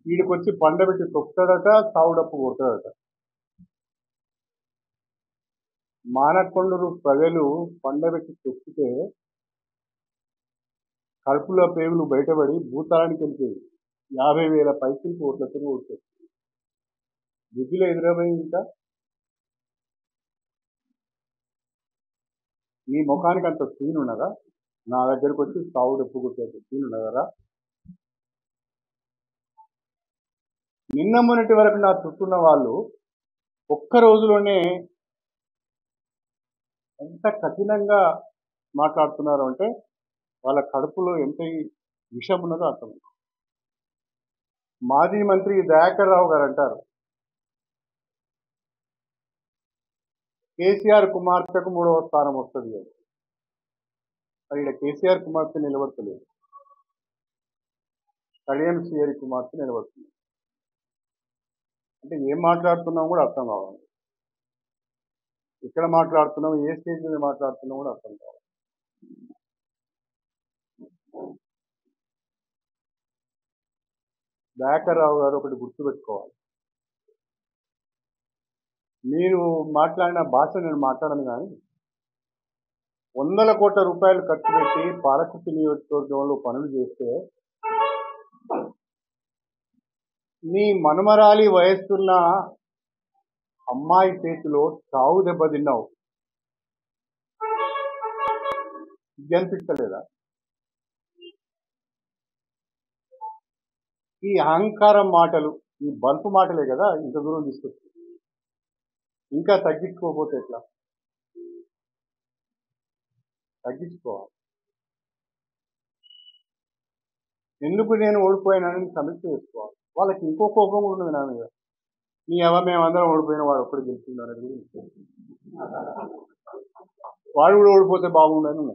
వీడికొచ్చి పండబెట్టి తొక్కుతాడట, సావుడప్పు కొడతాడట. మానకొండూరు ప్రజలు పండబెట్టి తొక్కితే కడుపులో పేగులు బయటపడి భూతానికి వెళ్ళిపోయి 50,000 పైసలు ఓట్లతో ఓట్లేదు. బుద్ధిలో ఎదురపోయి ఇంకా మీ ముఖానికి అంత సీన్ ఉన్నదా? నా దగ్గరకు వచ్చి సావుడప్పు కొట్టేది సీన్ ఉన్నదరా? నిన్న మొన్నటి వరకు నా చుట్టూన్న వాళ్ళు ఒక్క రోజులోనే ఎంత కఠినంగా మాట్లాడుతున్నారు అంటే వాళ్ళ కడుపులో ఎంత విషం ఉన్నదో అర్థం. మాజీ మంత్రి దయాకర్ రావు గారు అంటారు, కేసీఆర్ కుమార్తెకు 3వ స్థానం వస్తుంది కదా. మరి ఇక్కడ కేసీఆర్ కుమార్తె నిలబడతలేదు, కడియం శ్రీహరి కుమార్తె నిలబడుతుంది. అంటే ఏం మాట్లాడుతున్నాం కూడా అర్థం కావాలి, ఎక్కడ మాట్లాడుతున్నాం, ఏ స్టేజ్ మీద మాట్లాడుతున్నాం కూడా అర్థం కావాలి. దయాకర్ రావు గారు ఒకటి గుర్తుపెట్టుకోవాలి, మీరు మాట్లాడిన భాష నేను మాట్లాడను, కానీ 100 కోట్ల రూపాయలు ఖర్చు పెట్టి పాలకుర్తి నియోజకవర్గంలో పనులు చేస్తే మీ మనుమరాలి వయస్సున్న అమ్మాయి చేతిలో చావు దెబ్బతిన్నావు, అనిపించలేదా? ఈ అహంకారం మాటలు, ఈ బల్పు మాటలే కదా ఇంత దూరం తీసుకొచ్చింది. ఇంకా తగ్గించుకోకపోతే ఎట్లా? తగ్గించుకోవాలి. ఎందుకు నేను ఓడిపోయానని సమీక్ష చేసుకోవాలి. వాళ్ళకి ఇంకో కోపం కూడా ఉన్నది నా మీద, నీ మేమందరం ఓడిపోయిన వాడు ఒక్కడు గెలిచింది అనేది. వాడు కూడా ఓడిపోతే బాగుండని